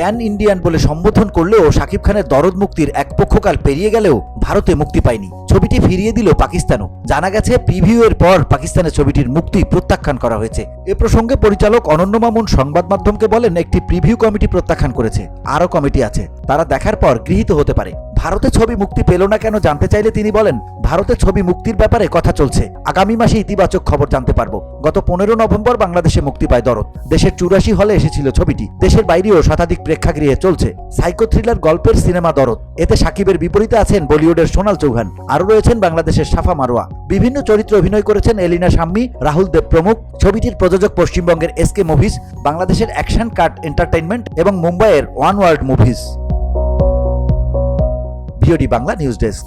Pan Indian বলে সম্বোধন করলেও শাকিব খানের দরদ মুক্তির এক পক্ষকাল পেরিয়ে গেলেও ভারতে মুক্তি পায়নি। ছবিটি ফিরিয়ে দিল পাকিস্তানও। জানা গেছে প্রিভিউ এর পর পাকিস্তানে ছবিটির মুক্তি প্রত্যাখ্যান করা হয়েছে। এ প্রসঙ্গে পরিচালক অনন্য মামুন সংবাদ মাধ্যমকে বলেন, একটি প্রিভিউ কমিটি প্রত্যাখ্যান করেছে, আরও কমিটি আছে, তারা দেখার পর গৃহীত হতে পারে। ভারতে ছবি মুক্তি পেল না কেন জানতে চাইলে তিনি বলেন, ভারতে ছবি মুক্তির ব্যাপারে কথা চলছে, আগামী মাসে ইতিবাচক খবর জানতে পারবো। গত 15 নভেম্বর বাংলাদেশে মুক্তি পায় দরদ। দেশের 84 হলে এসেছিল ছবিটি। দেশের বাইরেও শতাধিক প্রেক্ষাগৃহে চলছে। সাইকো থ্রিলার গল্পের সিনেমা দরদ। এতে শাকিবের বিপরীতে আছেন বলিউডের সোনাল চৌহান, আরও রয়েছেন বাংলাদেশের সাফা মারোয়া। বিভিন্ন চরিত্রে অভিনয় করেছেন এলিনা শাম্মী, রাহুল দেব প্রমুখ। ছবিটির প্রযোজক পশ্চিমবঙ্গের এসকে মুভিজ, বাংলাদেশের অ্যাকশন কাট এন্টারটেইনমেন্ট এবং মুম্বাইয়ের one world movies. VOD Bangla news desk.